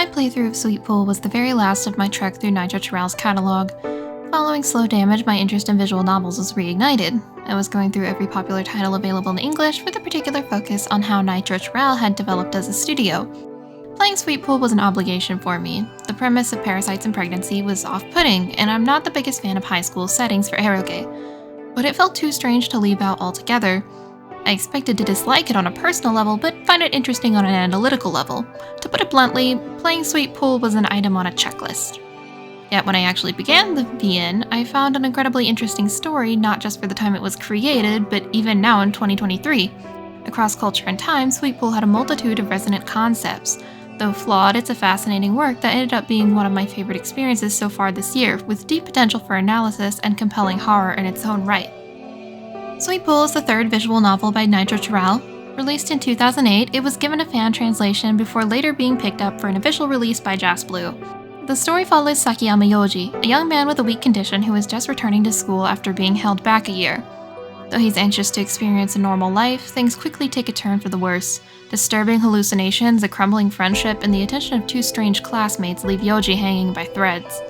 playthrough of Sweet Pool was the very last of my trek through Nitro+Chiral's catalog. Following Slow Damage, my interest in visual novels was reignited. I was going through every popular title available in English with a particular focus on how Nitro+Chiral had developed as a studio. Playing Sweet Pool was an obligation for me. The premise of parasites and pregnancy was off-putting, and I'm not the biggest fan of high school settings for eroge. But it felt too strange to leave out altogether. I expected to dislike it on a personal level, but find it interesting on an analytical level. To put it bluntly, playing Sweet Pool was an item on a checklist. Yet when I actually began the VN, I found an incredibly interesting story not just for the time it was created, but even now in 2023. Across culture and time, Sweet Pool had a multitude of resonant concepts. Though flawed, it's a fascinating work that ended up being one of my favorite experiences so far this year, with deep potential for analysis and compelling horror in its own right. Sweet Pool is the third visual novel by Nitro+Chiral. Released in 2008, it was given a fan translation before later being picked up for an official release by JazzBlue. The story follows Sakiyama Yoji, a young man with a weak condition who is just returning to school after being held back a year. Though he's anxious to experience a normal life, things quickly take a turn for the worse. Disturbing hallucinations, a crumbling friendship, and the attention of two strange classmates leave Yoji hanging by threads.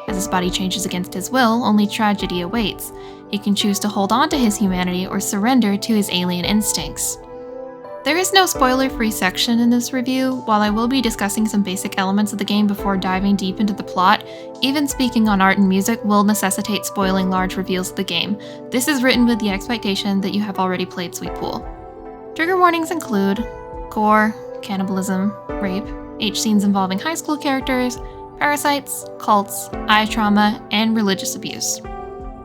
As his body changes against his will, only tragedy awaits. He can choose to hold on to his humanity or surrender to his alien instincts. There is no spoiler-free section in this review. While I will be discussing some basic elements of the game before diving deep into the plot, even speaking on art and music will necessitate spoiling large reveals of the game. This is written with the expectation that you have already played Sweet Pool. Trigger warnings include gore, cannibalism, rape, H scenes involving high school characters, parasites, cults, eye trauma, and religious abuse.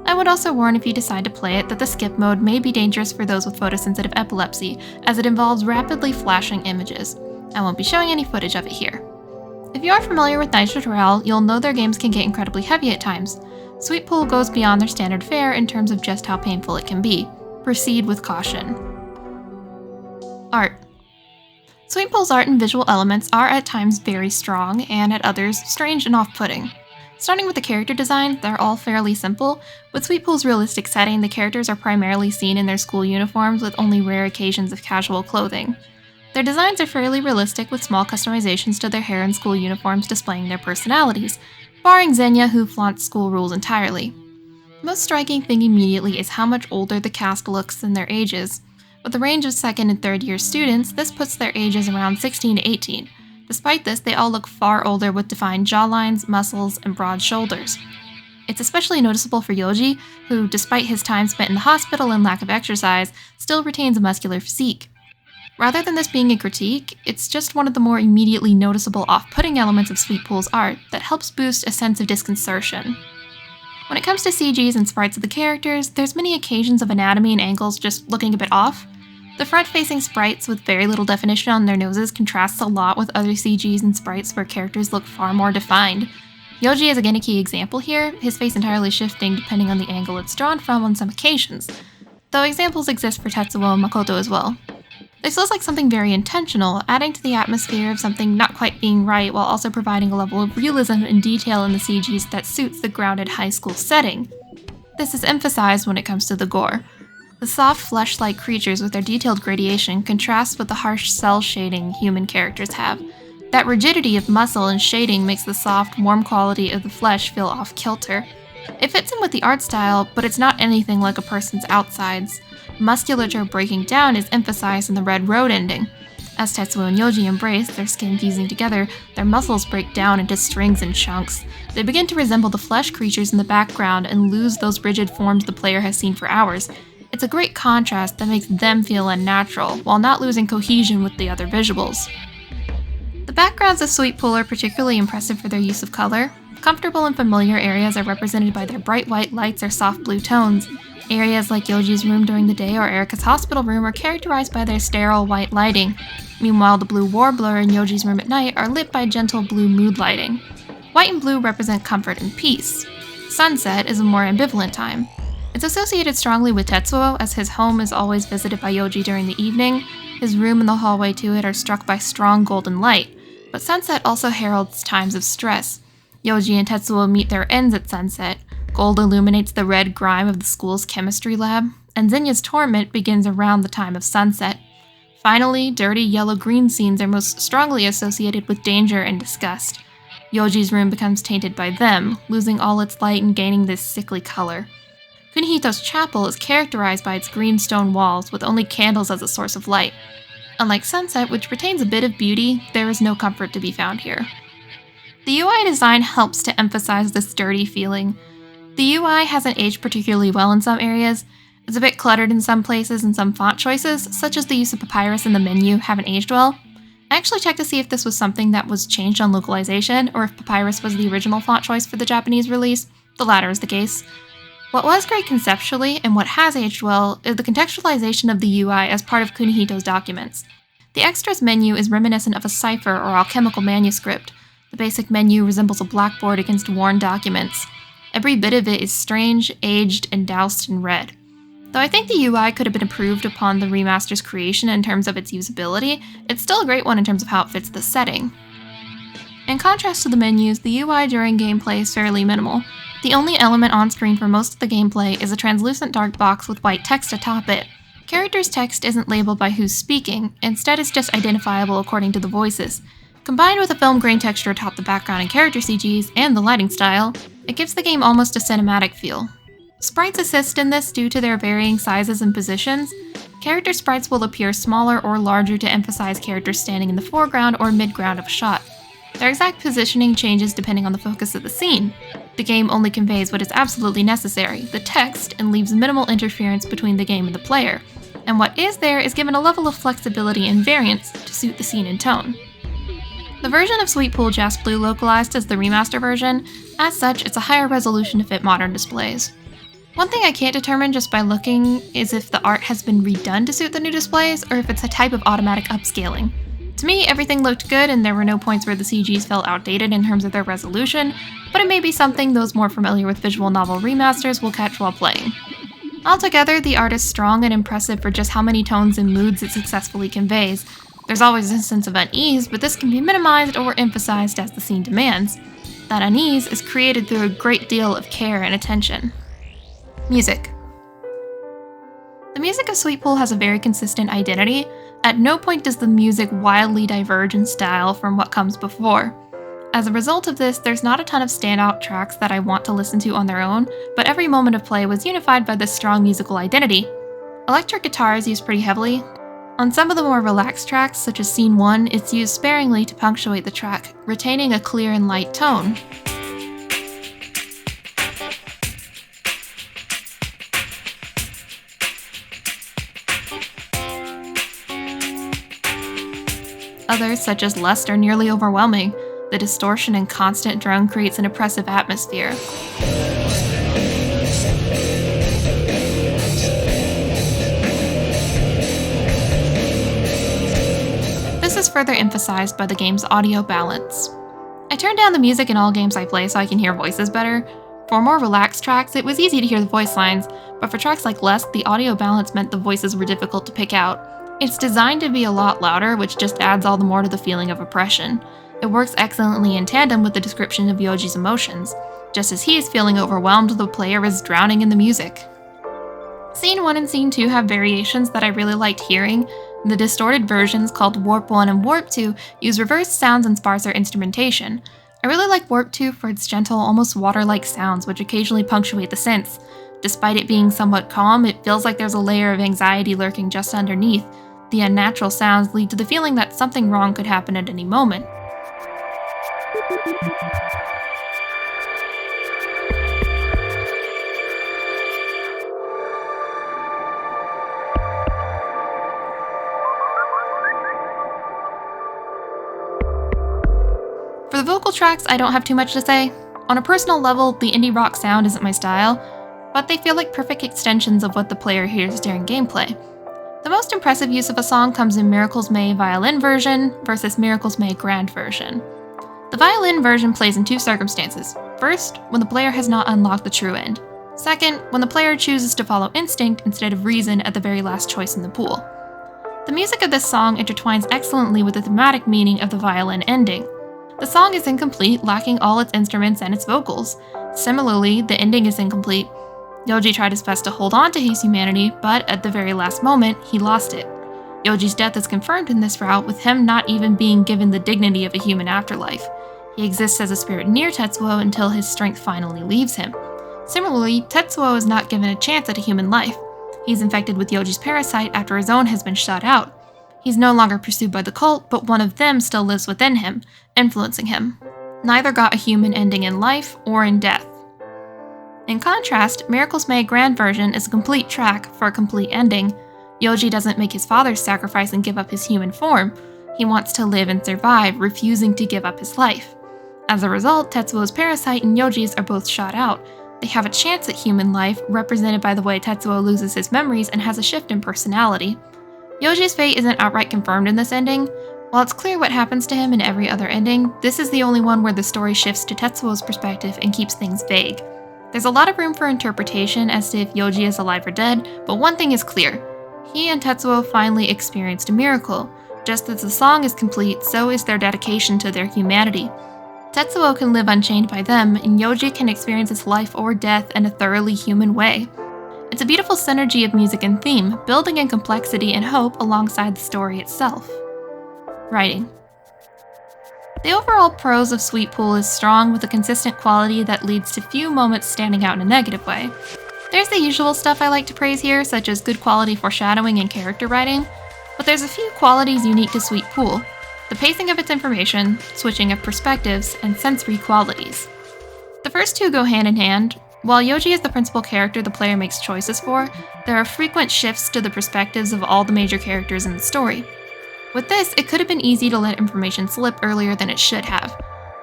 I would also warn if you decide to play it that the skip mode may be dangerous for those with photosensitive epilepsy, as it involves rapidly flashing images. I won't be showing any footage of it here. If you are familiar with Nitro+Chiral, you'll know their games can get incredibly heavy at times. Sweet Pool goes beyond their standard fare in terms of just how painful it can be. Proceed with caution. Art. Sweet Pool's art and visual elements are at times very strong, and at others, strange and off-putting. Starting with the character design, they're all fairly simple. With Sweet Pool's realistic setting, the characters are primarily seen in their school uniforms with only rare occasions of casual clothing. Their designs are fairly realistic with small customizations to their hair and school uniforms displaying their personalities, barring Xenia who flaunts school rules entirely. The most striking thing immediately is how much older the cast looks than their ages. With a range of second and third year students, this puts their ages around 16 to 18. Despite this, they all look far older with defined jawlines, muscles, and broad shoulders. It's especially noticeable for Yoji, who, despite his time spent in the hospital and lack of exercise, still retains a muscular physique. Rather than this being a critique, it's just one of the more immediately noticeable off-putting elements of Sweet Pool's art that helps boost a sense of disconcertion. When it comes to CGs and sprites of the characters, there's many occasions of anatomy and angles just looking a bit off. The front-facing sprites with very little definition on their noses contrasts a lot with other CGs and sprites where characters look far more defined. Yoji is again a key example here, his face entirely shifting depending on the angle it's drawn from on some occasions, though examples exist for Tetsuo and Makoto as well. This feels like something very intentional, adding to the atmosphere of something not quite being right while also providing a level of realism and detail in the CGs that suits the grounded high school setting. This is emphasized when it comes to the gore. The soft, flesh-like creatures with their detailed gradation contrast with the harsh cell shading human characters have. That rigidity of muscle and shading makes the soft, warm quality of the flesh feel off-kilter. It fits in with the art style, but it's not anything like a person's outsides. Musculature breaking down is emphasized in the red road ending. As Tetsuo and Yoji embrace, their skin fusing together, their muscles break down into strings and chunks. They begin to resemble the flesh creatures in the background and lose those rigid forms the player has seen for hours. It's a great contrast that makes them feel unnatural, while not losing cohesion with the other visuals. The backgrounds of Sweet Pool are particularly impressive for their use of color. Comfortable and familiar areas are represented by their bright white lights or soft blue tones. Areas like Yoji's room during the day or Erika's hospital room are characterized by their sterile white lighting. Meanwhile, the blue warbler in Yoji's room at night are lit by gentle blue mood lighting. White and blue represent comfort and peace. Sunset is a more ambivalent time. It's associated strongly with Tetsuo, as his home is always visited by Yoji during the evening. His room and the hallway to it are struck by strong golden light, but sunset also heralds times of stress. Yoji and Tetsuo meet their ends at sunset. Gold illuminates the red grime of the school's chemistry lab, and Xenia's torment begins around the time of sunset. Finally, dirty yellow-green scenes are most strongly associated with danger and disgust. Yoji's room becomes tainted by them, losing all its light and gaining this sickly color. Kunihito's chapel is characterized by its green stone walls with only candles as a source of light. Unlike Sunset, which retains a bit of beauty, there is no comfort to be found here. The UI design helps to emphasize this dirty feeling. The UI hasn't aged particularly well in some areas. It's a bit cluttered in some places, and some font choices, such as the use of papyrus in the menu, haven't aged well. I actually checked to see if this was something that was changed on localization, or if papyrus was the original font choice for the Japanese release. The latter is the case. What was great conceptually, and what has aged well, is the contextualization of the UI as part of Kunihito's documents. The extras menu is reminiscent of a cipher or alchemical manuscript. The basic menu resembles a blackboard against worn documents. Every bit of it is strange, aged, and doused in red. Though I think the UI could have been improved upon the remaster's creation in terms of its usability, it's still a great one in terms of how it fits the setting. In contrast to the menus, the UI during gameplay is fairly minimal. The only element on screen for most of the gameplay is a translucent dark box with white text atop it. Characters' text isn't labeled by who's speaking, instead it's just identifiable according to the voices. Combined with a film grain texture atop the background and character CGs, and the lighting style, it gives the game almost a cinematic feel. Sprites assist in this due to their varying sizes and positions. Character sprites will appear smaller or larger to emphasize characters standing in the foreground or midground of a shot. Their exact positioning changes depending on the focus of the scene. The game only conveys what is absolutely necessary, the text, and leaves minimal interference between the game and the player. And what is there is given a level of flexibility and variance to suit the scene and tone. The version of Sweet Pool Jasp Blue localized as the remaster version. As such, it's a higher resolution to fit modern displays. One thing I can't determine just by looking is if the art has been redone to suit the new displays, or if it's a type of automatic upscaling. To me, everything looked good and there were no points where the CGs felt outdated in terms of their resolution, but it may be something those more familiar with visual novel remasters will catch while playing. Altogether, the art is strong and impressive for just how many tones and moods it successfully conveys. There's always a sense of unease, but this can be minimized or emphasized as the scene demands. That unease is created through a great deal of care and attention. Music. The music of Sweet Pool has a very consistent identity. At no point does the music wildly diverge in style from what comes before. As a result of this, there's not a ton of standout tracks that I want to listen to on their own, but every moment of play was unified by this strong musical identity. Electric guitar is used pretty heavily. On some of the more relaxed tracks, such as Scene 1, it's used sparingly to punctuate the track, retaining a clear and light tone. Others, such as Lust, are nearly overwhelming. The distortion and constant drone creates an oppressive atmosphere. This is further emphasized by the game's audio balance. I turned down the music in all games I play so I can hear voices better. For more relaxed tracks, it was easy to hear the voice lines, but for tracks like Lust, the audio balance meant the voices were difficult to pick out. It's designed to be a lot louder, which just adds all the more to the feeling of oppression. It works excellently in tandem with the description of Yoji's emotions. Just as he is feeling overwhelmed, the player is drowning in the music. Scene 1 and Scene 2 have variations that I really liked hearing. The distorted versions, called Warp 1 and Warp 2, use reversed sounds and sparser instrumentation. I really like Warp 2 for its gentle, almost water-like sounds, which occasionally punctuate the synths. Despite it being somewhat calm, it feels like there's a layer of anxiety lurking just underneath. The unnatural sounds lead to the feeling that something wrong could happen at any moment. For the vocal tracks, I don't have too much to say. On a personal level, the indie rock sound isn't my style, but they feel like perfect extensions of what the player hears during gameplay. The most impressive use of a song comes in Miracle's May violin version versus Miracle's May grand version. The violin version plays in two circumstances. First, when the player has not unlocked the true end. Second, when the player chooses to follow instinct instead of reason at the very last choice in the pool. The music of this song intertwines excellently with the thematic meaning of the violin ending. The song is incomplete, lacking all its instruments and its vocals. Similarly, the ending is incomplete. Yoji tried his best to hold on to his humanity, but at the very last moment, he lost it. Yoji's death is confirmed in this route, with him not even being given the dignity of a human afterlife. He exists as a spirit near Tetsuo until his strength finally leaves him. Similarly, Tetsuo is not given a chance at a human life. He's infected with Yoji's parasite after his own has been shut out. He's no longer pursued by the cult, but one of them still lives within him, influencing him. Neither got a human ending in life or in death. In contrast, Miracle's May Grand version is a complete track for a complete ending. Yoji doesn't make his father's sacrifice and give up his human form. He wants to live and survive, refusing to give up his life. As a result, Tetsuo's parasite and Yoji's are both shot out. They have a chance at human life, represented by the way Tetsuo loses his memories and has a shift in personality. Yoji's fate isn't outright confirmed in this ending. While it's clear what happens to him in every other ending, this is the only one where the story shifts to Tetsuo's perspective and keeps things vague. There's a lot of room for interpretation as to if Yoji is alive or dead, but one thing is clear. He and Tetsuo finally experienced a miracle. Just as the song is complete, so is their dedication to their humanity. Tetsuo can live unchained by them, and Yoji can experience his life or death in a thoroughly human way. It's a beautiful synergy of music and theme, building in complexity and hope alongside the story itself. Writing. The overall prose of Sweet Pool is strong with a consistent quality that leads to few moments standing out in a negative way. There's the usual stuff I like to praise here, such as good quality foreshadowing and character writing, but there's a few qualities unique to Sweet Pool: the pacing of its information, switching of perspectives, and sensory qualities. The first two go hand in hand. While Yoji is the principal character the player makes choices for, there are frequent shifts to the perspectives of all the major characters in the story. With this, it could have been easy to let information slip earlier than it should have,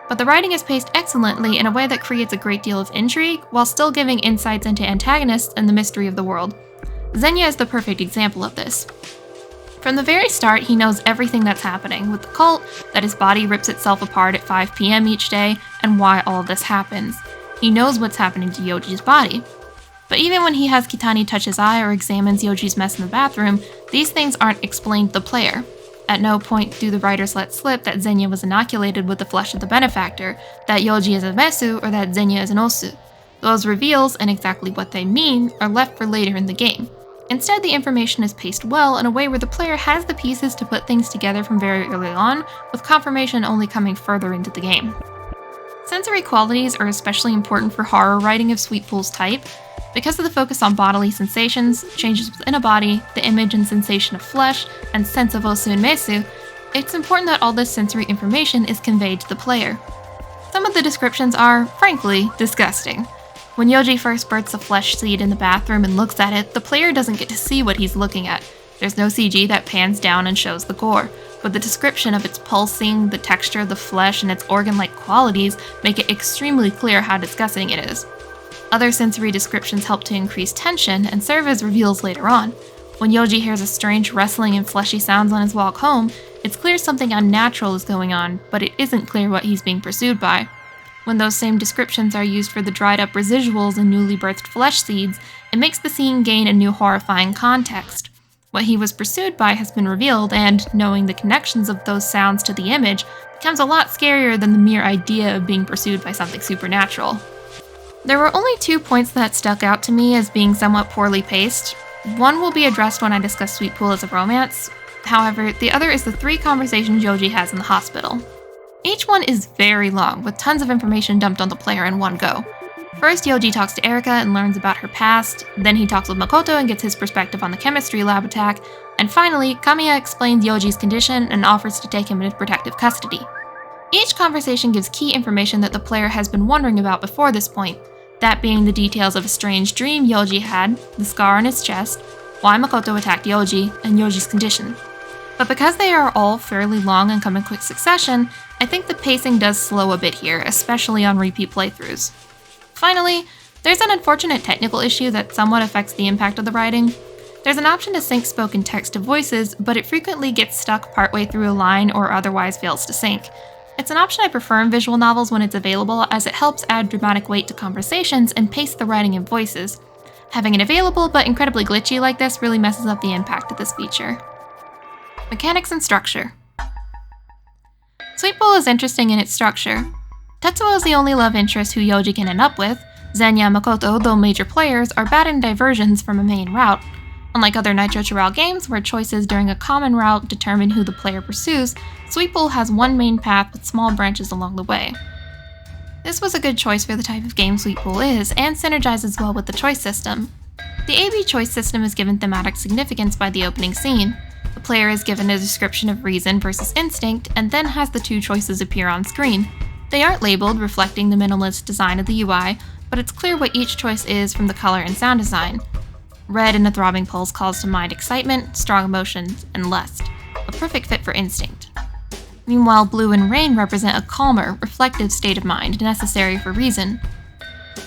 but the writing is paced excellently in a way that creates a great deal of intrigue while still giving insights into antagonists and the mystery of the world. Xenia is the perfect example of this. From the very start, he knows everything that's happening with the cult, that his body rips itself apart at 5 p.m. each day, and why all of this happens. He knows what's happening to Yoji's body. But even when he has Kitani touch his eye or examines Yoji's mess in the bathroom, these things aren't explained to the player. At no point do the writers let slip that Xenia was inoculated with the flesh of the benefactor, that Yoji is a Mesu, or that Xenia is an Osu. Those reveals, and exactly what they mean, are left for later in the game. Instead, the information is paced well in a way where the player has the pieces to put things together from very early on, with confirmation only coming further into the game. Sensory qualities are especially important for horror writing of Sweet Pool's type. Because of the focus on bodily sensations, changes within a body, the image and sensation of flesh, and sense of Osu and Mesu, it's important that all this sensory information is conveyed to the player. Some of the descriptions are, frankly, disgusting. When Yoji first births a flesh seed in the bathroom and looks at it, the player doesn't get to see what he's looking at. There's no CG that pans down and shows the gore, but the description of its pulsing, the texture of the flesh, and its organ-like qualities make it extremely clear how disgusting it is. Other sensory descriptions help to increase tension and serve as reveals later on. When Yoji hears a strange rustling and fleshy sounds on his walk home, it's clear something unnatural is going on, but it isn't clear what he's being pursued by. When those same descriptions are used for the dried up residuals and newly birthed flesh seeds, it makes the scene gain a new horrifying context. What he was pursued by has been revealed, and knowing the connections of those sounds to the image becomes a lot scarier than the mere idea of being pursued by something supernatural. There were only 2 points that stuck out to me as being somewhat poorly paced. One will be addressed when I discuss Sweet Pool as a romance. However, the other is the 3 conversations Yoji has in the hospital. Each one is very long, with tons of information dumped on the player in one go. First, Yoji talks to Erika and learns about her past, then he talks with Makoto and gets his perspective on the chemistry lab attack, and finally, Kamiya explains Yoji's condition and offers to take him into protective custody. Each conversation gives key information that the player has been wondering about before this point, that being the details of a strange dream Yoji had, the scar on his chest, why Makoto attacked Yoji, and Yoji's condition. But because they are all fairly long and come in quick succession, I think the pacing does slow a bit here, especially on repeat playthroughs. Finally, there's an unfortunate technical issue that somewhat affects the impact of the writing. There's an option to sync spoken text to voices, but it frequently gets stuck partway through a line or otherwise fails to sync. It's an option I prefer in visual novels when it's available, as it helps add dramatic weight to conversations and pace the writing in voices. Having it available but incredibly glitchy like this really messes up the impact of this feature. Mechanics and structure. Sweet Pool is interesting in its structure. Tetsuo is the only love interest who Yoji can end up with. Xenia and Makoto, though major players, are bad in diversions from a main route. Unlike other Nitro+Chiral games, where choices during a common route determine who the player pursues, Sweet Pool has one main path with small branches along the way. This was a good choice for the type of game Sweet Pool is, and synergizes well with the choice system. The AB choice system is given thematic significance by the opening scene. The player is given a description of reason versus instinct, and then has the two choices appear on screen. They aren't labeled, reflecting the minimalist design of the UI, but it's clear what each choice is from the color and sound design. Red in a throbbing pulse calls to mind excitement, strong emotions, and lust, a perfect fit for instinct. Meanwhile, blue and rain represent a calmer, reflective state of mind necessary for reason.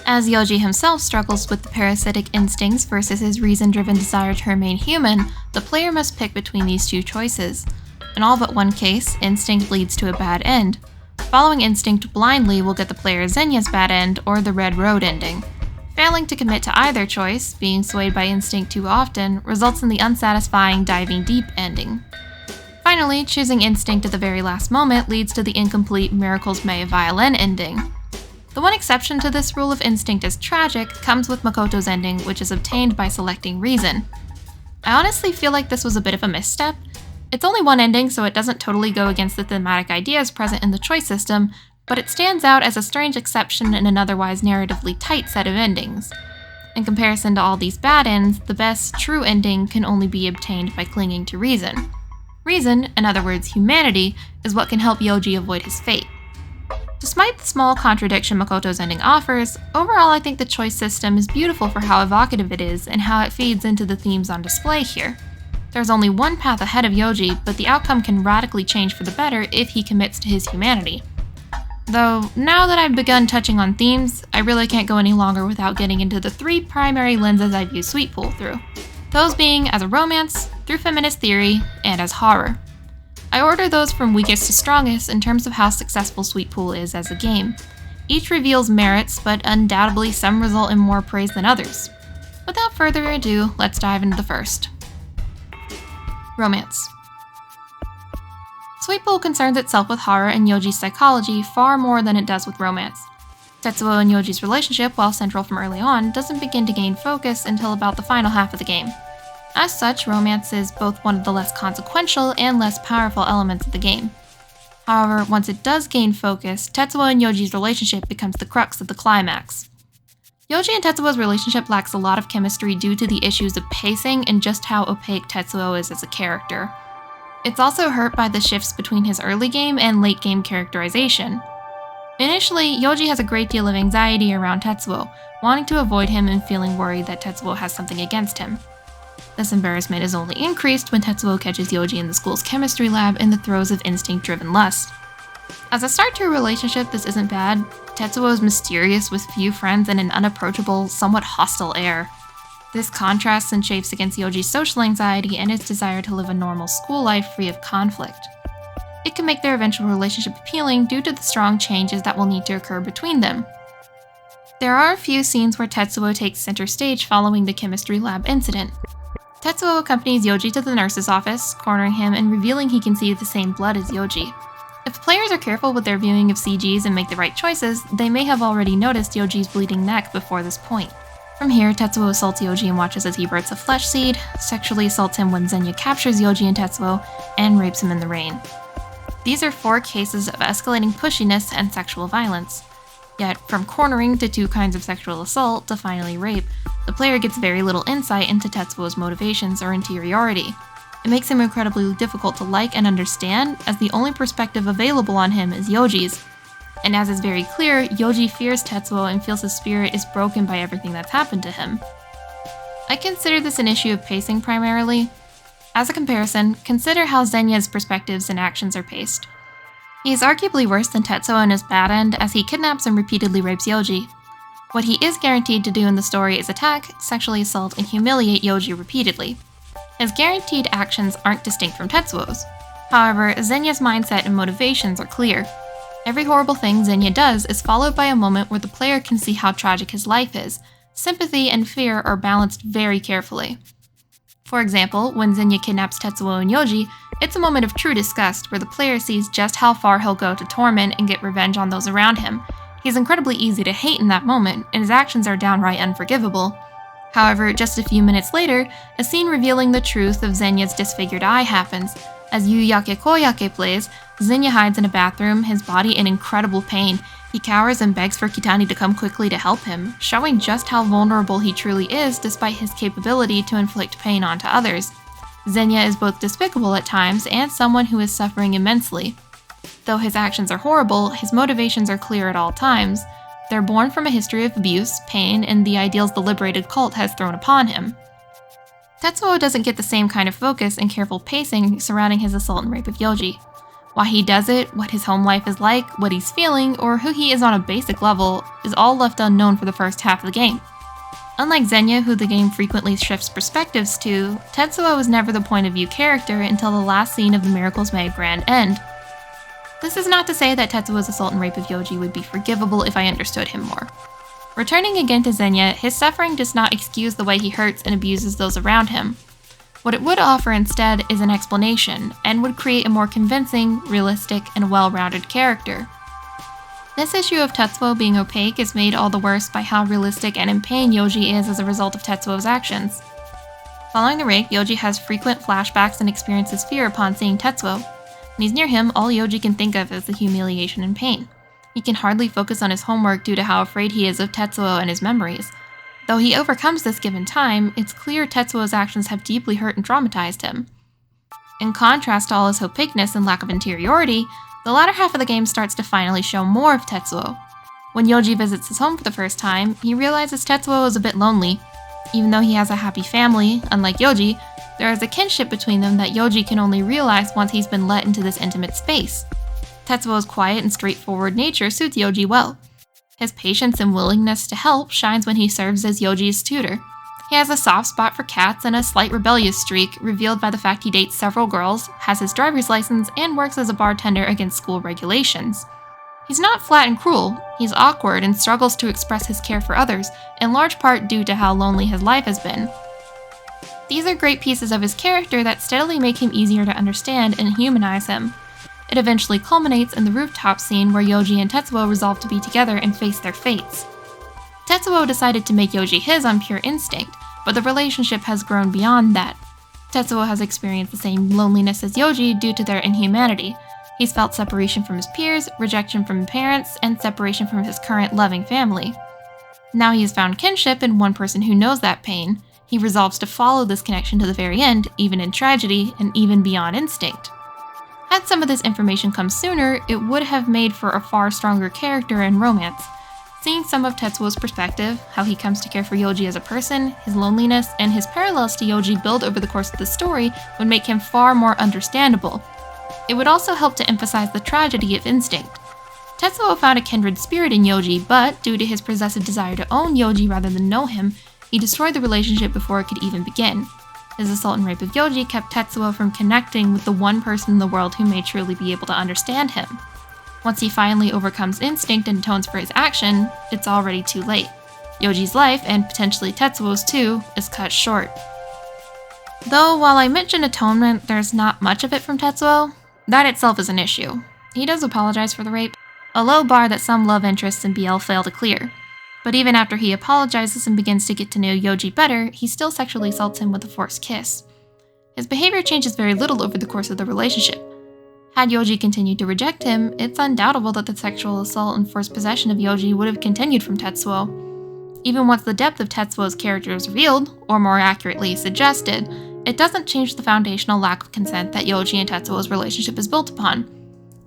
As Yoji himself struggles with the parasitic instincts versus his reason-driven desire to remain human, the player must pick between these two choices. In all but one case, instinct leads to a bad end. Following instinct blindly will get the player Zenya's bad end or the Red Road ending. Failing to commit to either choice, being swayed by instinct too often, results in the unsatisfying diving deep ending. Finally, choosing instinct at the very last moment leads to the incomplete Miracles May violin ending. The one exception to this rule of instinct as tragic comes with Makoto's ending, which is obtained by selecting reason. I honestly feel like this was a bit of a misstep. It's only one ending, so it doesn't totally go against the thematic ideas present in the choice system, but it stands out as a strange exception in an otherwise narratively tight set of endings. In comparison to all these bad ends, the best, true ending can only be obtained by clinging to reason. Reason, in other words humanity, is what can help Yoji avoid his fate. Despite the small contradiction Makoto's ending offers, overall I think the choice system is beautiful for how evocative it is and how it feeds into the themes on display here. There's only one path ahead of Yoji, but the outcome can radically change for the better if he commits to his humanity. Though, now that I've begun touching on themes, I really can't go any longer without getting into the three primary lenses I view Sweet Pool through. Those being as a romance, through feminist theory, and as horror. I order those from weakest to strongest in terms of how successful Sweet Pool is as a game. Each reveals merits, but undoubtedly some result in more praise than others. Without further ado, let's dive into the first. Romance. Sweet Pool concerns itself with horror and Yoji's psychology far more than it does with romance. Tetsuo and Yoji's relationship, while central from early on, doesn't begin to gain focus until about the final half of the game. As such, romance is both one of the less consequential and less powerful elements of the game. However, once it does gain focus, Tetsuo and Yoji's relationship becomes the crux of the climax. Yoji and Tetsuo's relationship lacks a lot of chemistry due to the issues of pacing and just how opaque Tetsuo is as a character. It's also hurt by the shifts between his early game and late game characterization. Initially, Yoji has a great deal of anxiety around Tetsuo, wanting to avoid him and feeling worried that Tetsuo has something against him. This embarrassment is only increased when Tetsuo catches Yoji in the school's chemistry lab in the throes of instinct-driven lust. As a start to a relationship, this isn't bad. Tetsuo is mysterious with few friends and an unapproachable, somewhat hostile air. This contrasts and chafes against Yoji's social anxiety and his desire to live a normal school life free of conflict. It can make their eventual relationship appealing due to the strong changes that will need to occur between them. There are a few scenes where Tetsuo takes center stage following the chemistry lab incident. Tetsuo accompanies Yoji to the nurse's office, cornering him and revealing he can see the same blood as Yoji. If players are careful with their viewing of CGs and make the right choices, they may have already noticed Yoji's bleeding neck before this point. From here, Tetsuo assaults Yoji and watches as he births a flesh seed, sexually assaults him when Zenya captures Yoji and Tetsuo, and rapes him in the rain. These are 4 cases of escalating pushiness and sexual violence. Yet, from cornering to 2 kinds of sexual assault to finally rape, the player gets very little insight into Tetsuo's motivations or interiority. It makes him incredibly difficult to like and understand, as the only perspective available on him is Yoji's. And as is very clear, Yoji fears Tetsuo and feels his spirit is broken by everything that's happened to him. I consider this an issue of pacing primarily. As a comparison, consider how Zenya's perspectives and actions are paced. He is arguably worse than Tetsuo in his bad end, as he kidnaps and repeatedly rapes Yoji. What he is guaranteed to do in the story is attack, sexually assault, and humiliate Yoji repeatedly. His guaranteed actions aren't distinct from Tetsuo's. However, Zenya's mindset and motivations are clear. Every horrible thing Zenya does is followed by a moment where the player can see how tragic his life is. Sympathy and fear are balanced very carefully. For example, when Zenya kidnaps Tetsuo and Yoji, it's a moment of true disgust where the player sees just how far he'll go to torment and get revenge on those around him. He's incredibly easy to hate in that moment, and his actions are downright unforgivable. However, just a few minutes later, a scene revealing the truth of Zenya's disfigured eye happens. As Yu Yake Koyake plays, Zenya hides in a bathroom, his body in incredible pain. He cowers and begs for Kitani to come quickly to help him, showing just how vulnerable he truly is despite his capability to inflict pain onto others. Zenya is both despicable at times and someone who is suffering immensely. Though his actions are horrible, his motivations are clear at all times. They're born from a history of abuse, pain, and the ideals the liberated cult has thrown upon him. Tetsuo doesn't get the same kind of focus and careful pacing surrounding his assault and rape of Yoji. Why he does it, what his home life is like, what he's feeling, or who he is on a basic level is all left unknown for the first half of the game. Unlike Zenya, who the game frequently shifts perspectives to, Tetsuo is never the point of view character until the last scene of the Miracle's May grand end. This is not to say that Tetsuo's assault and rape of Yoji would be forgivable if I understood him more. Returning again to Zenya, his suffering does not excuse the way he hurts and abuses those around him. What it would offer instead is an explanation, and would create a more convincing, realistic, and well-rounded character. This issue of Tetsuo being opaque is made all the worse by how realistic and in pain Yoji is as a result of Tetsuo's actions. Following the rape, Yoji has frequent flashbacks and experiences fear upon seeing Tetsuo. When he's near him, all Yoji can think of is the humiliation and pain. He can hardly focus on his homework due to how afraid he is of Tetsuo and his memories. Though he overcomes this given time, it's clear Tetsuo's actions have deeply hurt and traumatized him. In contrast to all his opaqueness and lack of interiority, the latter half of the game starts to finally show more of Tetsuo. When Yoji visits his home for the first time, he realizes Tetsuo is a bit lonely. Even though he has a happy family, unlike Yoji, there is a kinship between them that Yoji can only realize once he's been let into this intimate space. Tetsuo's quiet and straightforward nature suits Yoji well. His patience and willingness to help shines when he serves as Yoji's tutor. He has a soft spot for cats and a slight rebellious streak, revealed by the fact he dates several girls, has his driver's license, and works as a bartender against school regulations. He's not flat and cruel, he's awkward and struggles to express his care for others, in large part due to how lonely his life has been. These are great pieces of his character that steadily make him easier to understand and humanize him. It eventually culminates in the rooftop scene where Yoji and Tetsuo resolve to be together and face their fates. Tetsuo decided to make Yoji his on pure instinct, but the relationship has grown beyond that. Tetsuo has experienced the same loneliness as Yoji due to their inhumanity. He's felt separation from his peers, rejection from parents, and separation from his current loving family. Now he has found kinship in one person who knows that pain. He resolves to follow this connection to the very end, even in tragedy, and even beyond instinct. Had some of this information come sooner, it would have made for a far stronger character and romance. Seeing some of Tetsuo's perspective, how he comes to care for Yoji as a person, his loneliness, and his parallels to Yoji build over the course of the story would make him far more understandable. It would also help to emphasize the tragedy of instinct. Tetsuo found a kindred spirit in Yoji, but due to his possessive desire to own Yoji rather than know him, he destroyed the relationship before it could even begin. His assault and rape of Yoji kept Tetsuo from connecting with the one person in the world who may truly be able to understand him. Once he finally overcomes instinct and atones for his action, it's already too late. Yoji's life, and potentially Tetsuo's too, is cut short. Though while I mentioned atonement, there's not much of it from Tetsuo, that itself is an issue. He does apologize for the rape, a low bar that some love interests in BL fail to clear. But even after he apologizes and begins to get to know Yoji better, he still sexually assaults him with a forced kiss. His behavior changes very little over the course of the relationship. Had Yoji continued to reject him, it's undoubtable that the sexual assault and forced possession of Yoji would have continued from Tetsuo. Even once the depth of Tetsuo's character is revealed, or more accurately suggested, it doesn't change the foundational lack of consent that Yoji and Tetsuo's relationship is built upon.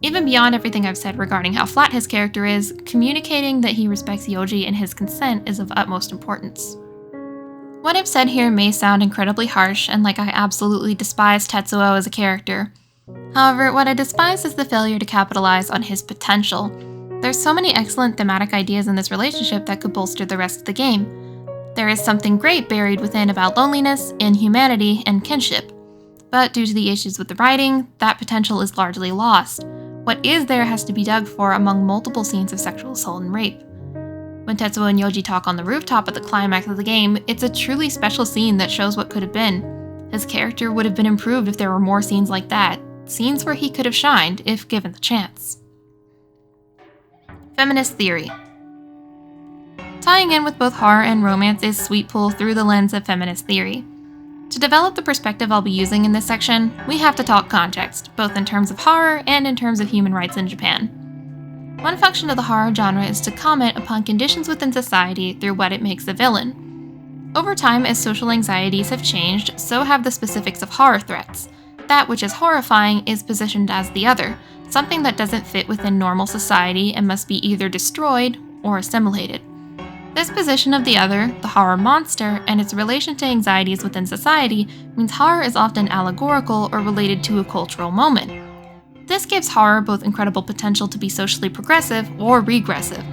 Even beyond everything I've said regarding how flat his character is, communicating that he respects Yoji and his consent is of utmost importance. What I've said here may sound incredibly harsh and like I absolutely despise Tetsuo as a character. However, what I despise is the failure to capitalize on his potential. There's so many excellent thematic ideas in this relationship that could bolster the rest of the game. There is something great buried within about loneliness, inhumanity, and kinship. But due to the issues with the writing, that potential is largely lost. What is there has to be dug for among multiple scenes of sexual assault and rape. When Tetsuo and Yoji talk on the rooftop at the climax of the game, it's a truly special scene that shows what could have been. His character would have been improved if there were more scenes like that, scenes where he could have shined if given the chance. Feminist Theory. Tying in with both horror and romance is Sweetpool through the lens of feminist theory. To develop the perspective I'll be using in this section, we have to talk context, both in terms of horror and in terms of human rights in Japan. One function of the horror genre is to comment upon conditions within society through what it makes a villain. Over time, as social anxieties have changed, so have the specifics of horror threats. That which is horrifying is positioned as the other, something that doesn't fit within normal society and must be either destroyed or assimilated. This position of the other, the horror monster, and its relation to anxieties within society means horror is often allegorical or related to a cultural moment. This gives horror both incredible potential to be socially progressive or regressive.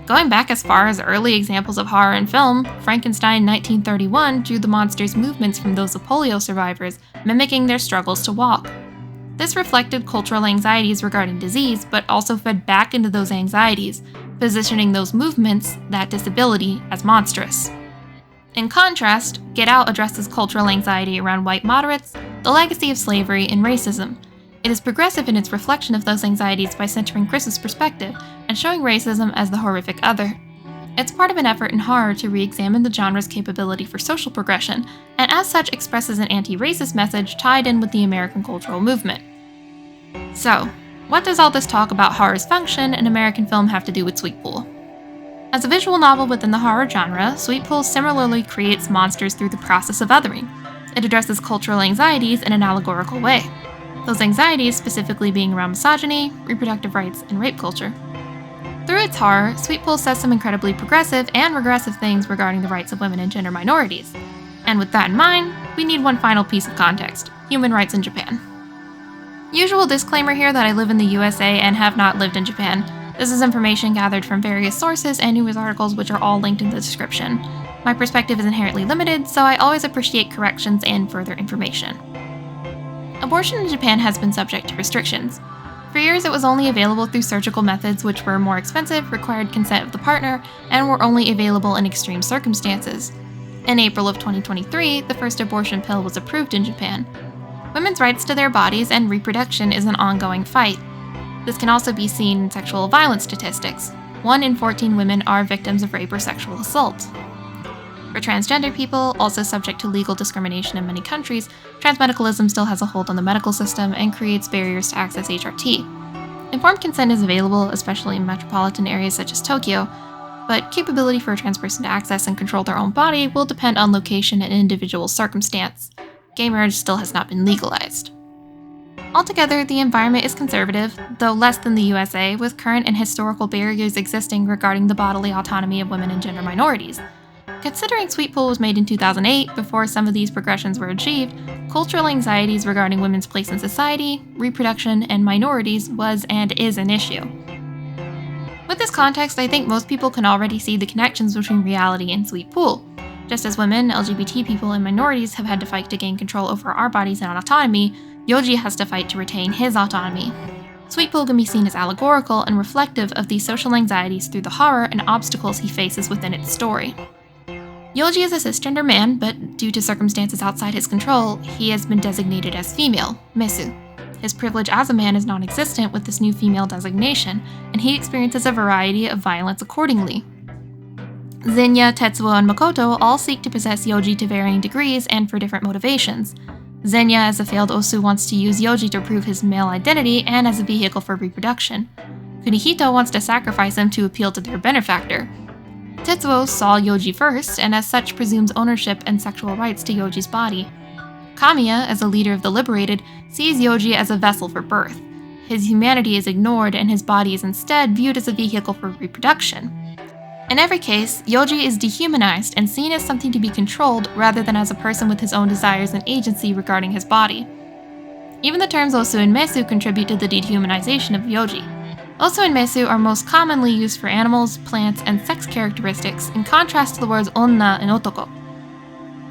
Going back as far as early examples of horror in film, Frankenstein 1931 drew the monster's movements from those of polio survivors, mimicking their struggles to walk. This reflected cultural anxieties regarding disease, but also fed back into those anxieties, positioning those movements, that disability, as monstrous. In contrast, Get Out addresses cultural anxiety around white moderates, the legacy of slavery, and racism. It is progressive in its reflection of those anxieties by centering Chris's perspective and showing racism as the horrific other. It's part of an effort in horror to re-examine the genre's capability for social progression, and as such expresses an anti-racist message tied in with the American cultural movement. So, what does all this talk about horror's function in American film have to do with Sweetpool? As a visual novel within the horror genre, Sweetpool similarly creates monsters through the process of othering. It addresses cultural anxieties in an allegorical way. Those anxieties specifically being around misogyny, reproductive rights, and rape culture. Through its horror, Sweetpool says some incredibly progressive and regressive things regarding the rights of women and gender minorities. And with that in mind, we need one final piece of context: human rights in Japan. Usual disclaimer here that I live in the USA and have not lived in Japan. This is information gathered from various sources and news articles which are all linked in the description. My perspective is inherently limited, so I always appreciate corrections and further information. Abortion in Japan has been subject to restrictions. For years it was only available through surgical methods which were more expensive, required consent of the partner, and were only available in extreme circumstances. In April of 2023, the first abortion pill was approved in Japan. Women's rights to their bodies and reproduction is an ongoing fight. This can also be seen in sexual violence statistics. 1 in 14 women are victims of rape or sexual assault. For transgender people, also subject to legal discrimination in many countries, transmedicalism still has a hold on the medical system and creates barriers to access HRT. Informed consent is available, especially in metropolitan areas such as Tokyo, but capability for a trans person to access and control their own body will depend on location and individual circumstance. Gay marriage still has not been legalized. Altogether, the environment is conservative, though less than the USA, with current and historical barriers existing regarding the bodily autonomy of women and gender minorities. Considering Sweetpool was made in 2008, before some of these progressions were achieved, cultural anxieties regarding women's place in society, reproduction, and minorities was and is an issue. With this context, I think most people can already see the connections between reality and Sweetpool. Just as women, LGBT people, and minorities have had to fight to gain control over our bodies and autonomy, Yoji has to fight to retain his autonomy. Sweetpool can be seen as allegorical and reflective of these social anxieties through the horror and obstacles he faces within its story. Yoji is a cisgender man, but due to circumstances outside his control, he has been designated as female, Mesu. His privilege as a man is non-existent with this new female designation, and he experiences a variety of violence accordingly. Zenya, Tetsuo, and Makoto all seek to possess Yoji to varying degrees and for different motivations. Zenya, as a failed Osu, wants to use Yoji to prove his male identity and as a vehicle for reproduction. Kunihito wants to sacrifice him to appeal to their benefactor. Tetsuo saw Yoji first, and as such presumes ownership and sexual rights to Yoji's body. Kamiya, as a leader of the liberated, sees Yoji as a vessel for birth. His humanity is ignored and his body is instead viewed as a vehicle for reproduction. In every case, Yoji is dehumanized and seen as something to be controlled rather than as a person with his own desires and agency regarding his body. Even the terms Osu and Mesu contribute to the dehumanization of Yoji. Osu and Mesu are most commonly used for animals, plants, and sex characteristics, in contrast to the words onna and otoko.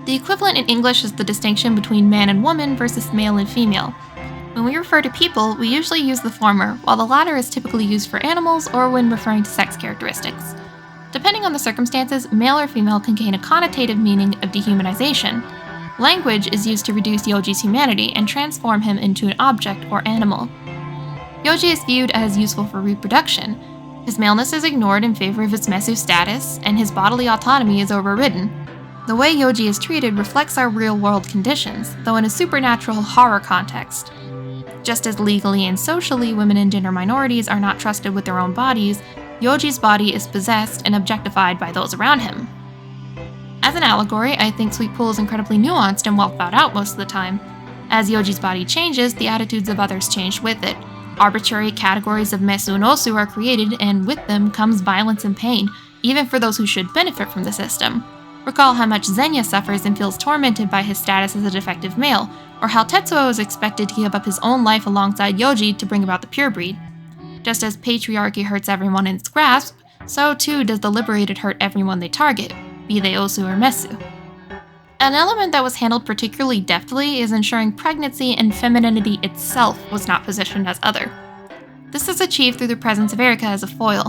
The equivalent in English is the distinction between man and woman versus male and female. When we refer to people, we usually use the former, while the latter is typically used for animals or when referring to sex characteristics. Depending on the circumstances, male or female can gain a connotative meaning of dehumanization. Language is used to reduce Yoji's humanity and transform him into an object or animal. Yoji is viewed as useful for reproduction. His maleness is ignored in favor of his mesu status, and his bodily autonomy is overridden. The way Yoji is treated reflects our real-world conditions, though in a supernatural horror context. Just as legally and socially women and gender minorities are not trusted with their own bodies, Yoji's body is possessed and objectified by those around him. As an allegory, I think Sweet Pool is incredibly nuanced and well thought out most of the time. As Yoji's body changes, the attitudes of others change with it. Arbitrary categories of mesu and osu are created, and with them comes violence and pain, even for those who should benefit from the system. Recall how much Zenya suffers and feels tormented by his status as a defective male, or how Tetsuo is expected to give up his own life alongside Yoji to bring about the purebreed. Just as patriarchy hurts everyone in its grasp, so too does the liberated hurt everyone they target, be they osu or mesu. An element that was handled particularly deftly is ensuring pregnancy and femininity itself was not positioned as other. This is achieved through the presence of Erika as a foil.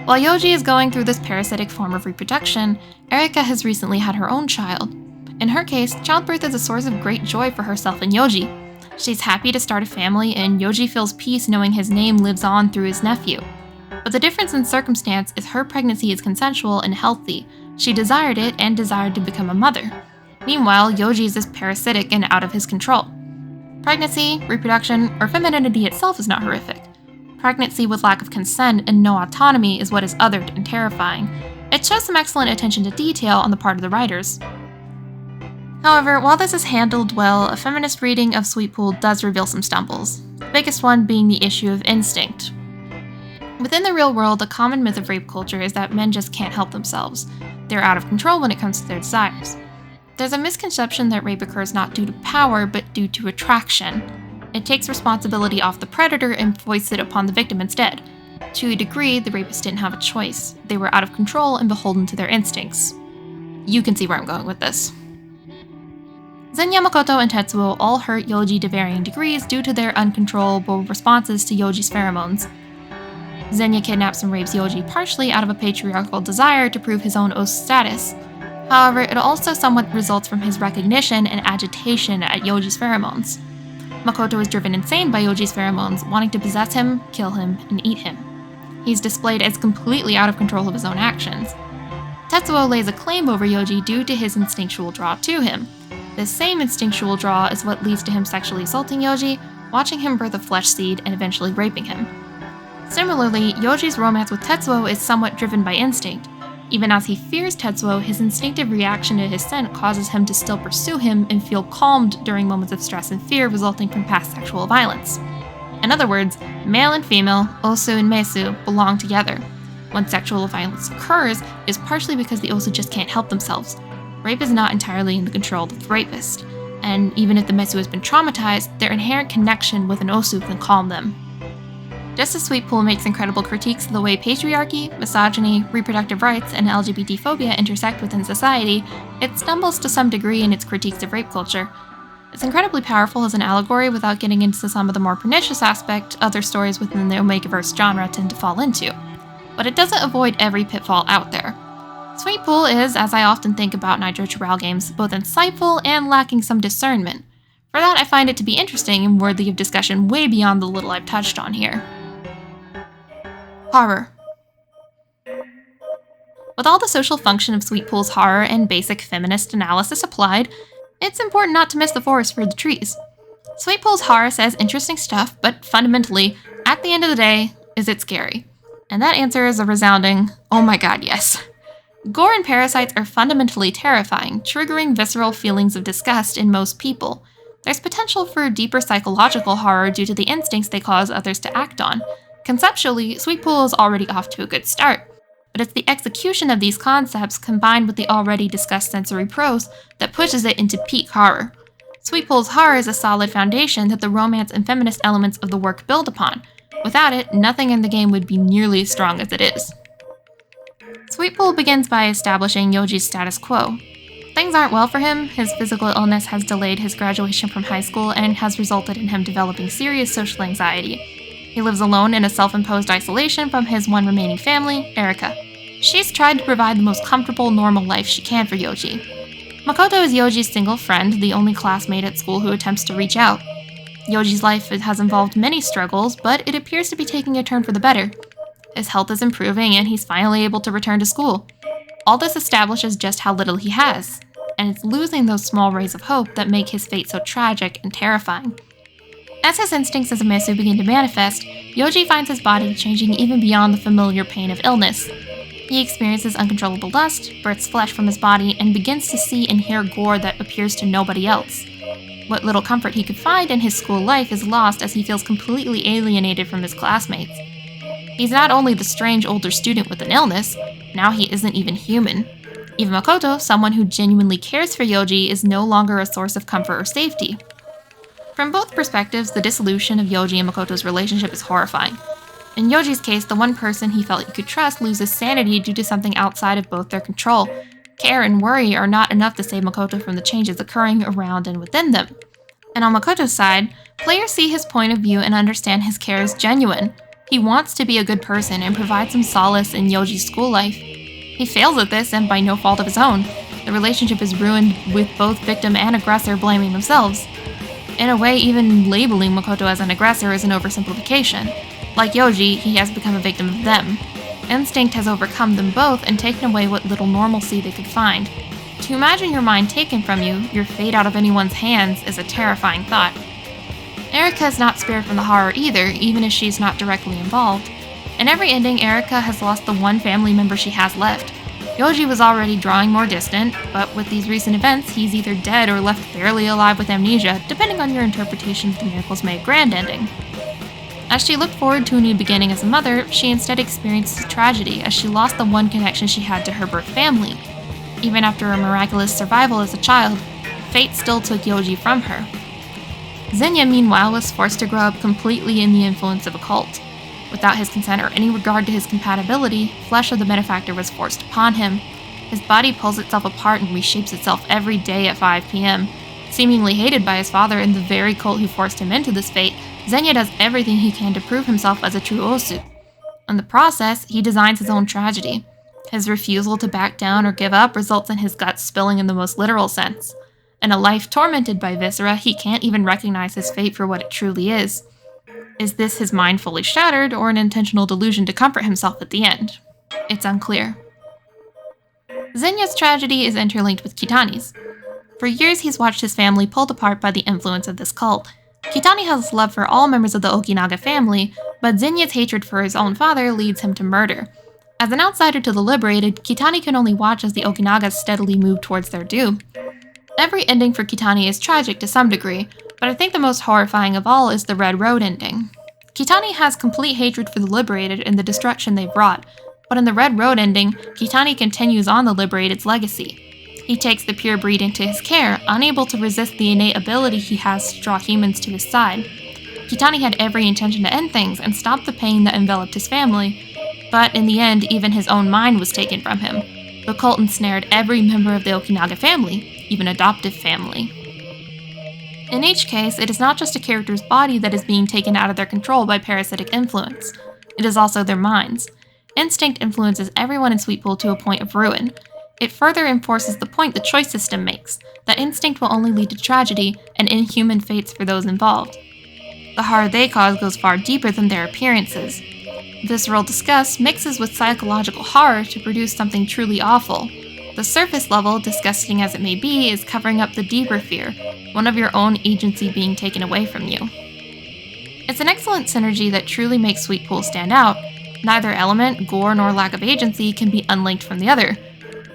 While Yoji is going through this parasitic form of reproduction, Erika has recently had her own child. In her case, childbirth is a source of great joy for herself and Yoji. She's happy to start a family, and Yoji feels peace knowing his name lives on through his nephew. But the difference in circumstance is her pregnancy is consensual and healthy. She desired it and desired to become a mother. Meanwhile, Yoji's is parasitic and out of his control. Pregnancy, reproduction, or femininity itself is not horrific. Pregnancy with lack of consent and no autonomy is what is othered and terrifying. It shows some excellent attention to detail on the part of the writers. However, while this is handled well, a feminist reading of Sweet Pool does reveal some stumbles, the biggest one being the issue of instinct. Within the real world, a common myth of rape culture is that men just can't help themselves. They're out of control when it comes to their desires. There's a misconception that rape occurs not due to power, but due to attraction. It takes responsibility off the predator and foists it upon the victim instead. To a degree, the rapist didn't have a choice. They were out of control and beholden to their instincts. You can see where I'm going with this. Zenya, Makoto, and Tetsuo all hurt Yoji to varying degrees due to their uncontrollable responses to Yoji's pheromones. Zenya kidnaps and rapes Yoji partially out of a patriarchal desire to prove his own osu status. However, it also somewhat results from his recognition and agitation at Yoji's pheromones. Makoto is driven insane by Yoji's pheromones, wanting to possess him, kill him, and eat him. He's displayed as completely out of control of his own actions. Tetsuo lays a claim over Yoji due to his instinctual draw to him. This same instinctual draw is what leads to him sexually assaulting Yoji, watching him birth a flesh seed, and eventually raping him. Similarly, Yoji's romance with Tetsuo is somewhat driven by instinct. Even as he fears Tetsuo, his instinctive reaction to his scent causes him to still pursue him and feel calmed during moments of stress and fear resulting from past sexual violence. In other words, male and female, osu and mesu, belong together. When sexual violence occurs, it is partially because the osu just can't help themselves. Rape is not entirely in the control of the rapist, and even if the mesu has been traumatized, their inherent connection with an osu can calm them. Just as Sweet Pool makes incredible critiques of the way patriarchy, misogyny, reproductive rights, and LGBT phobia intersect within society, it stumbles to some degree in its critiques of rape culture. It's incredibly powerful as an allegory without getting into some of the more pernicious aspect other stories within the Omegaverse genre tend to fall into. But it doesn't avoid every pitfall out there. Sweet Pool is, as I often think about Nitro+Chiral games, both insightful and lacking some discernment. For that, I find it to be interesting and worthy of discussion way beyond the little I've touched on here. Horror. With all the social function of Sweet Pool's horror and basic feminist analysis applied, it's important not to miss the forest for the trees. Sweet Pool's horror says interesting stuff, but fundamentally, at the end of the day, is it scary? And that answer is a resounding, oh my god, yes. Gore and parasites are fundamentally terrifying, triggering visceral feelings of disgust in most people. There's potential for deeper psychological horror due to the instincts they cause others to act on. Conceptually, Sweet Pool is already off to a good start, but it's the execution of these concepts combined with the already discussed sensory prose that pushes it into peak horror. Sweet Pool's horror is a solid foundation that the romance and feminist elements of the work build upon. Without it, nothing in the game would be nearly as strong as it is. Sweet Pool begins by establishing Yoji's status quo. Things aren't well for him. His physical illness has delayed his graduation from high school and has resulted in him developing serious social anxiety. He lives alone in a self-imposed isolation from his one remaining family, Erika. She's tried to provide the most comfortable, normal life she can for Yoji. Makoto is Yoji's single friend, the only classmate at school who attempts to reach out. Yoji's life has involved many struggles, but it appears to be taking a turn for the better. His health is improving and he's finally able to return to school. All this establishes just how little he has, and it's losing those small rays of hope that make his fate so tragic and terrifying. As his instincts as a Mesu begin to manifest, Yoji finds his body changing even beyond the familiar pain of illness. He experiences uncontrollable lust, bursts flesh from his body, and begins to see and hear gore that appears to nobody else. What little comfort he could find in his school life is lost as he feels completely alienated from his classmates. He's not only the strange older student with an illness, now he isn't even human. Even Makoto, someone who genuinely cares for Yoji, is no longer a source of comfort or safety. From both perspectives, the dissolution of Yoji and Makoto's relationship is horrifying. In Yoji's case, the one person he felt he could trust loses sanity due to something outside of both their control. Care and worry are not enough to save Makoto from the changes occurring around and within them. And on Makoto's side, players see his point of view and understand his care is genuine. He wants to be a good person and provide some solace in Yoji's school life. He fails at this, and by no fault of his own. The relationship is ruined, with both victim and aggressor blaming themselves. In a way, even labeling Makoto as an aggressor is an oversimplification. Like Yoji, he has become a victim of them. Instinct has overcome them both and taken away what little normalcy they could find. To imagine your mind taken from you, your fate out of anyone's hands, is a terrifying thought. Erika is not spared from the horror either, even if she's not directly involved. In every ending, Erika has lost the one family member she has left. Yoji was already drawing more distant, but with these recent events, he's either dead or left barely alive with amnesia, depending on your interpretation of the Miracles May grand ending. As she looked forward to a new beginning as a mother, she instead experienced a tragedy as she lost the one connection she had to her birth family. Even after a miraculous survival as a child, fate still took Yoji from her. Xenia, meanwhile, was forced to grow up completely in the influence of a cult. Without his consent or any regard to his compatibility, flesh of the benefactor was forced upon him. His body pulls itself apart and reshapes itself every day at 5 p.m. Seemingly hated by his father and the very cult who forced him into this fate, Xenia does everything he can to prove himself as a true Osu. In the process, he designs his own tragedy. His refusal to back down or give up results in his guts spilling in the most literal sense. In a life tormented by viscera, he can't even recognize his fate for what it truly is. Is this his mind fully shattered, or an intentional delusion to comfort himself at the end? It's unclear. Xenia's tragedy is interlinked with Kitani's. For years, he's watched his family pulled apart by the influence of this cult. Kitani has love for all members of the Okinaga family, but Xenia's hatred for his own father leads him to murder. As an outsider to the liberated, Kitani can only watch as the Okinagas steadily move towards their doom. Every ending for Kitani is tragic to some degree, but I think the most horrifying of all is the Red Road ending. Kitani has complete hatred for the liberated and the destruction they've wrought, but in the Red Road ending, Kitani continues on the liberated's legacy. He takes the pure breed into his care, unable to resist the innate ability he has to draw humans to his side. Kitani had every intention to end things and stop the pain that enveloped his family, but in the end, even his own mind was taken from him. The cult ensnared every member of the Okinaga family, even adoptive family. In each case, it is not just a character's body that is being taken out of their control by parasitic influence. It is also their minds. Instinct influences everyone in Sweetpool to a point of ruin. It further enforces the point the choice system makes, that instinct will only lead to tragedy and inhuman fates for those involved. The horror they cause goes far deeper than their appearances. Visceral disgust mixes with psychological horror to produce something truly awful. The surface level, disgusting as it may be, is covering up the deeper fear, one of your own agency being taken away from you. It's an excellent synergy that truly makes Sweetpool stand out. Neither element, gore, nor lack of agency can be unlinked from the other.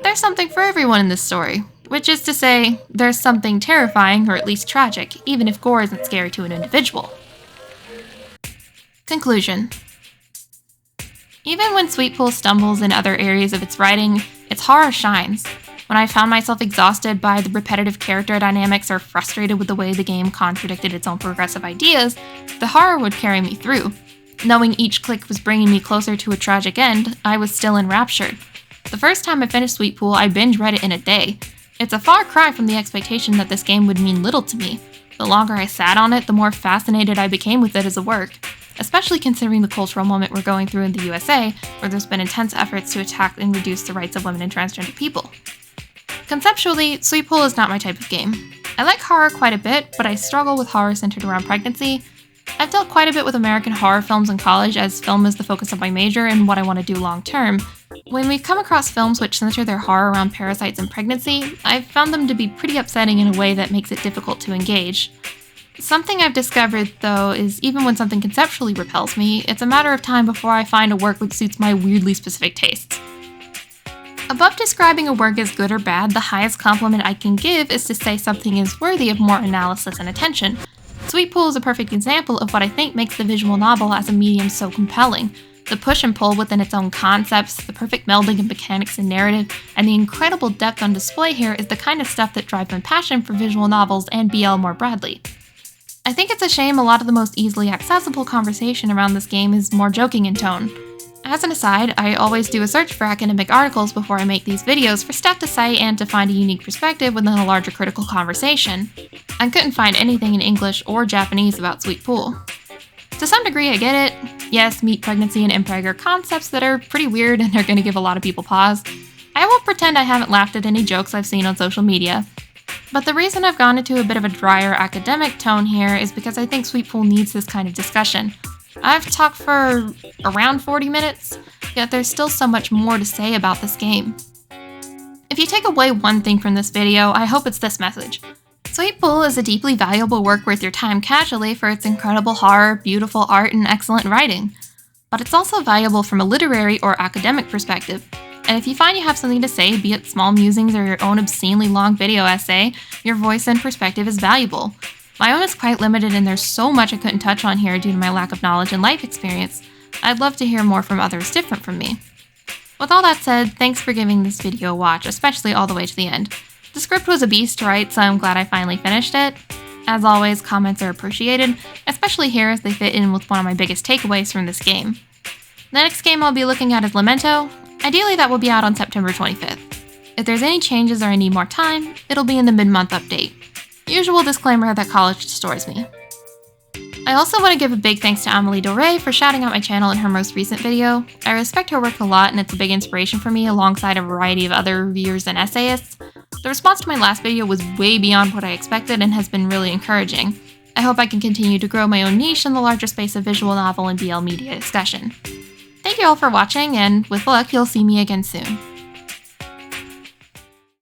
There's something for everyone in this story, which is to say, there's something terrifying or at least tragic, even if gore isn't scary to an individual. Conclusion. Even when Sweetpool stumbles in other areas of its writing, its horror shines. When I found myself exhausted by the repetitive character dynamics or frustrated with the way the game contradicted its own progressive ideas, the horror would carry me through. Knowing each click was bringing me closer to a tragic end, I was still enraptured. The first time I finished Sweetpool, I binge-read it in a day. It's a far cry from the expectation that this game would mean little to me. The longer I sat on it, the more fascinated I became with it as a work, especially considering the cultural moment we're going through in the USA, where there's been intense efforts to attack and reduce the rights of women and transgender people. Conceptually, Sweetpool is not my type of game. I like horror quite a bit, but I struggle with horror centered around pregnancy. I've dealt quite a bit with American horror films in college, as film is the focus of my major and what I want to do long term. When we've come across films which center their horror around parasites and pregnancy, I've found them to be pretty upsetting in a way that makes it difficult to engage. Something I've discovered, though, is even when something conceptually repels me, it's a matter of time before I find a work which suits my weirdly specific tastes. Above describing a work as good or bad, the highest compliment I can give is to say something is worthy of more analysis and attention. Sweet Pool is a perfect example of what I think makes the visual novel as a medium so compelling. The push and pull within its own concepts, the perfect melding of mechanics and narrative, and the incredible depth on display here is the kind of stuff that drives my passion for visual novels and BL more broadly. I think it's a shame a lot of the most easily accessible conversation around this game is more joking in tone. As an aside, I always do a search for academic articles before I make these videos for stuff to cite and to find a unique perspective within a larger critical conversation. I couldn't find anything in English or Japanese about Sweet Pool. To some degree, I get it. Yes, meat, pregnancy, and impreg are concepts that are pretty weird and are going to give a lot of people pause. I won't pretend I haven't laughed at any jokes I've seen on social media. But the reason I've gone into a bit of a drier academic tone here is because I think Sweet Pool needs this kind of discussion. I've talked for around 40 minutes, yet there's still so much more to say about this game. If you take away one thing from this video, I hope it's this message. Sweet Pool is a deeply valuable work worth your time casually for its incredible horror, beautiful art, and excellent writing. But it's also valuable from a literary or academic perspective. And if you find you have something to say, be it small musings or your own obscenely long video essay, your voice and perspective is valuable. My own is quite limited and there's so much I couldn't touch on here due to my lack of knowledge and life experience. I'd love to hear more from others different from me. With all that said, thanks for giving this video a watch, especially all the way to the end. The script was a beast to write, so I'm glad I finally finished it. As always, comments are appreciated, especially here as they fit in with one of my biggest takeaways from this game. The next game I'll be looking at is Memento. Ideally that will be out on September 25th. If there's any changes or I need more time, it'll be in the mid-month update. Usual disclaimer that college distors me. I also want to give a big thanks to Amelie Doré for shouting out my channel in her most recent video. I respect her work a lot and it's a big inspiration for me alongside a variety of other reviewers and essayists. The response to my last video was way beyond what I expected and has been really encouraging. I hope I can continue to grow my own niche in the larger space of visual novel and BL media discussion. Thank you all for watching, and with luck, you'll see me again soon.